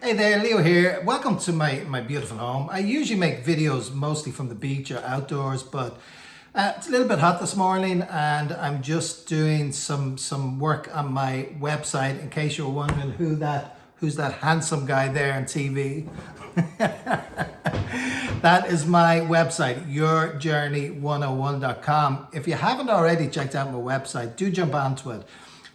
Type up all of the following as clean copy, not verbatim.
Hey there, Leo here. Welcome to my beautiful home. I usually make videos mostly from the beach or outdoors, but it's a little bit hot this morning and I'm just doing some work on my website in case you're wondering who's that handsome guy there on TV. That is my website, yourjourney101.com. If you haven't already checked out my website, do jump onto it.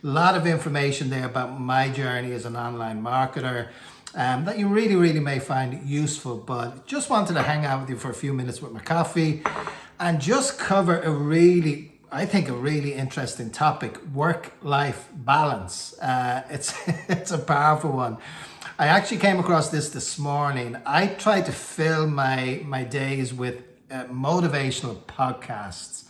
A lot of information there about my journey as an online marketer that you really may find useful, but just wanted to hang out with you for a few minutes with my coffee and just cover a really interesting topic: work-life balance. It's a powerful one. I actually came across this morning. I try to fill my days with motivational podcasts.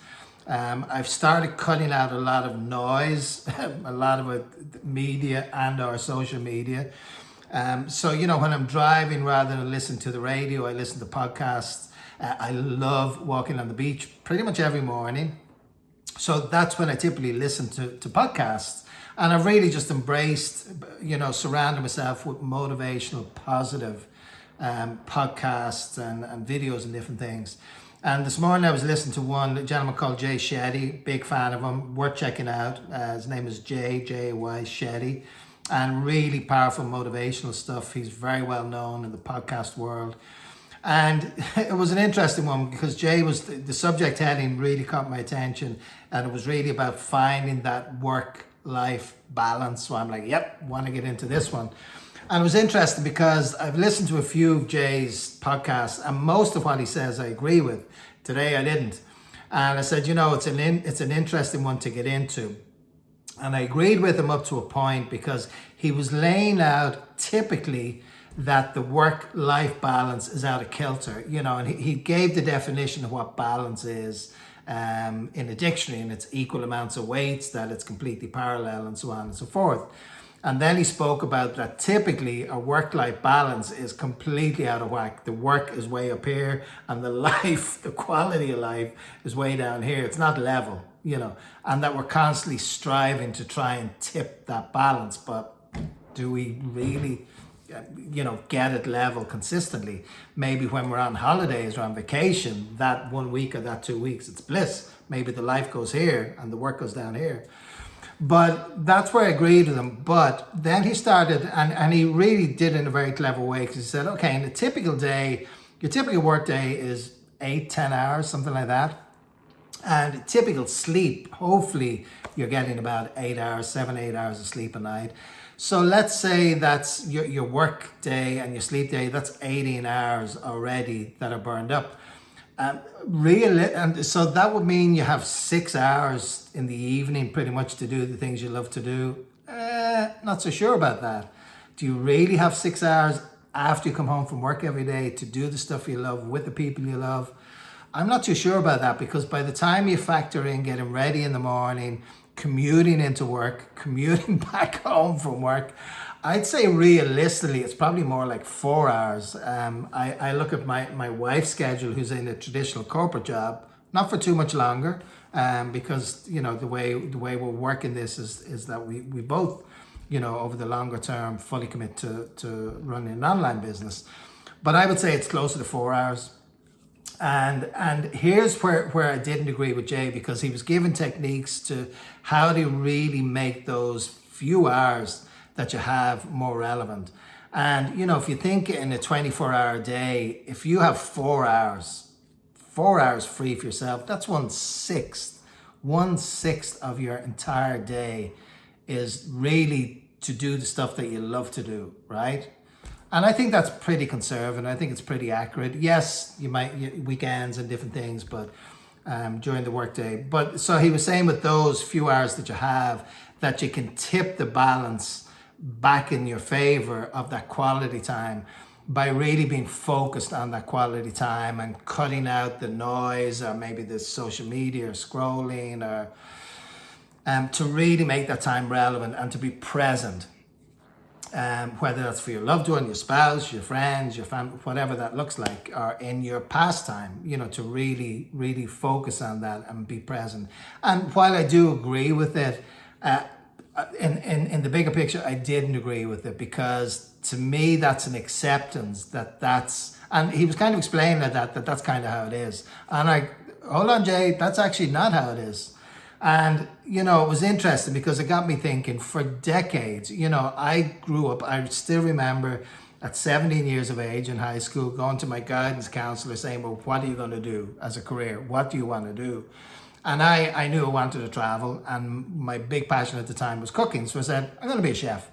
I've started cutting out a lot of noise, a lot of it, media and or social media. So, when I'm driving, rather than listen to the radio, I listen to podcasts. I love walking on the beach pretty much every morning. So that's when I typically listen to podcasts. And I've really just embraced, surrounding myself with motivational, positive podcasts and videos and different things. And this morning I was listening to a gentleman called Jay Shetty, big fan of him, worth checking out. His name is J-Y Shetty, and really powerful motivational stuff. He's very well known in the podcast world. And it was an interesting one because the subject heading really caught my attention, and it was really about finding that work-life balance. So I'm like, yep, want to get into this one. And it was interesting because I've listened to a few of Jay's podcasts, and most of what he says I agree with. Today I didn't. And I said, it's an interesting one to get into. And I agreed with him up to a point because he was laying out typically that the work-life balance is out of kilter, and he gave the definition of what balance is in a dictionary, and it's equal amounts of weights, that it's completely parallel, and so on and so forth. And then he spoke about that typically a work-life balance is completely out of whack. The work is way up here and the quality of life is way down here. It's not level, and that we're constantly striving to try and tip that balance. But do we really, get it level consistently? Maybe when we're on holidays or on vacation, that 1 week or that 2 weeks, it's bliss. Maybe the life goes here and the work goes down here. But that's where I agreed with him. But then he started, and he really did in a very clever way, because he said, okay, in a typical day, your typical work day is 8-10 hours, something like that. And typical sleep, hopefully you're getting about 8 hours, 7-8 hours of sleep a night. So let's say that's your work day and your sleep day, that's 18 hours already that are burned up. And so that would mean you have 6 hours in the evening pretty much to do the things you love to do. Not so sure about that. Do you really have 6 hours after you come home from work every day to do the stuff you love with the people you love? I'm not too sure about that, because by the time you factor in getting ready in the morning, commuting into work, commuting back home from work, I'd say realistically, it's probably more like 4 hours. I look at my wife's schedule, who's in a traditional corporate job, not for too much longer, because the way we're working this is that we both, over the longer term, fully commit to running an online business. But I would say it's closer to 4 hours. And here's where I didn't agree with Jay, because he was giving techniques to how to really make those few hours that you have more relevant. And if you think in a 24-hour day, if you have 4 hours free for yourself, that's 1/6 of your entire day is really to do the stuff that you love to do, right? And I think that's pretty conservative. I think it's pretty accurate. Yes, you might weekends and different things, but during the workday. But so he was saying with those few hours that you have, that you can tip the balance back in your favor of that quality time by really being focused on that quality time and cutting out the noise, or maybe the social media or scrolling, or to really make that time relevant and to be present. Whether that's for your loved one, your spouse, your friends, your family, whatever that looks like, or in your pastime, to really focus on that and be present. And while I do agree with it, in the bigger picture, I didn't agree with it, because to me, that's an acceptance and he was kind of explaining that's kind of how it is. And hold on, Jay, that's actually not how it is. And, it was interesting because it got me thinking for decades. I grew up, I still remember at 17 years of age in high school, going to my guidance counselor saying, well, what are you going to do as a career? What do you want to do? And I knew I wanted to travel, and my big passion at the time was cooking. So I said, I'm going to be a chef.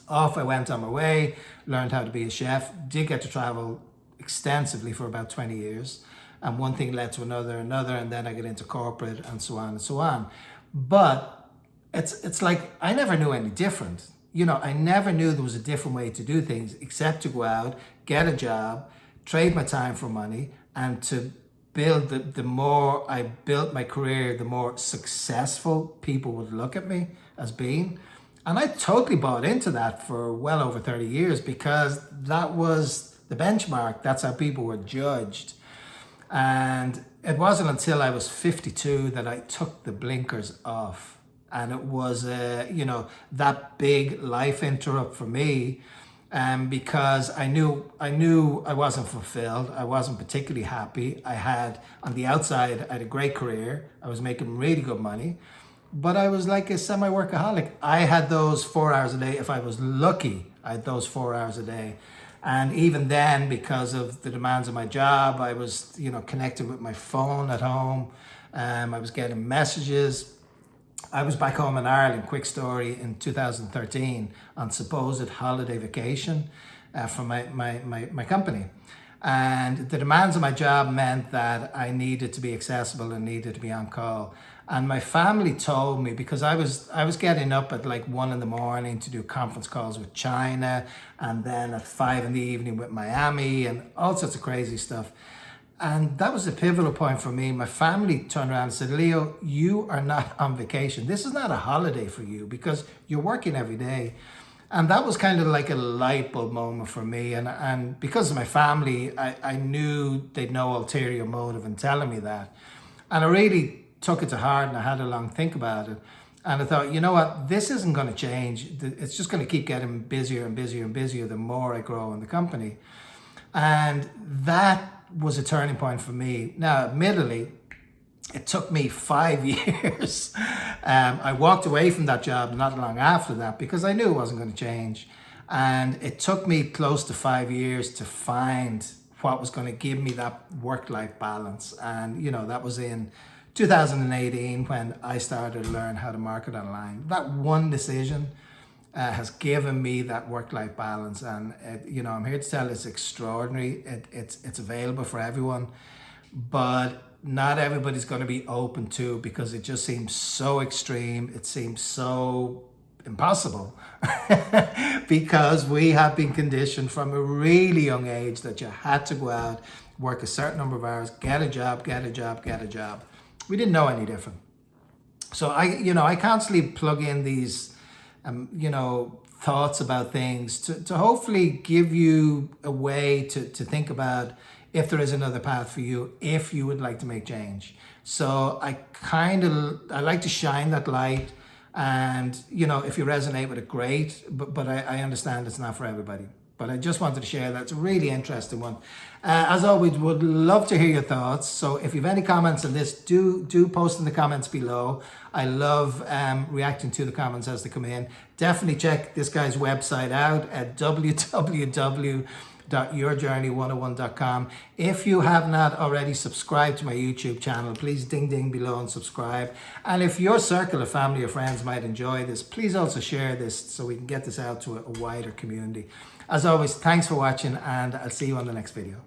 Off I went on my way, learned how to be a chef, did get to travel extensively for about 20 years. And one thing led to another, and then I get into corporate and so on and so on. But it's like I never knew any different. I never knew there was a different way to do things except to go out, get a job, trade my time for money, and to build the more I built my career, the more successful people would look at me as being. And I totally bought into that for well over 30 years, because that was the benchmark. That's how people were judged. And it wasn't until I was 52 that I took the blinkers off. And it was, that big life interrupt for me, because I knew I wasn't fulfilled. I wasn't particularly happy. On the outside, I had a great career. I was making really good money, but I was like a semi-workaholic. I had those 4 hours a day. If I was lucky, I had those 4 hours a day. And even then, because of the demands of my job, I was, connected with my phone at home. I was getting messages. I was back home in Ireland, quick story, in 2013 on supposed holiday vacation from my company. And the demands of my job meant that I needed to be accessible and needed to be on call. And my family told me, because I was getting up at like 1 a.m. to do conference calls with China, and then at 5 p.m. with Miami, and all sorts of crazy stuff. And that was a pivotal point for me. My family turned around and said, Leo, you are not on vacation. This is not a holiday for you, because you're working every day. And that was kind of like a light bulb moment for me. And because of my family, I knew they'd no ulterior motive in telling me that. And I really took it to heart, and I had a long think about it. And I thought, you know what, this isn't going to change. It's just going to keep getting busier and busier and busier the more I grow in the company. And that was a turning point for me. Now, admittedly, it took me 5 years. I walked away from that job not long after that, because I knew it wasn't going to change. And it took me close to 5 years to find what was going to give me that work-life balance. And, that was in 2018 when I started to learn how to market online. That one decision has given me that work-life balance, and I'm here to tell it's extraordinary. It's available for everyone, but not everybody's going to be open to it, because it just seems so extreme. It seems so impossible because we have been conditioned from a really young age that you had to go out, work a certain number of hours, get a job. We didn't know any different. So I constantly plug in these thoughts about things to hopefully give you a way to think about if there is another path for you, if you would like to make change. So I like to shine that light, and if you resonate with it, great, but I understand it's not for everybody. But I just wanted to share that. It's a really interesting one. As always, would love to hear your thoughts. So if you have any comments on this, do post in the comments below. I love reacting to the comments as they come in. Definitely check this guy's website out at www.yourjourney101.com. If you have not already subscribed to my YouTube channel, please ding below and subscribe. And if your circle of family or friends might enjoy this, please also share this so we can get this out to a wider community. As always, thanks for watching, and I'll see you on the next video.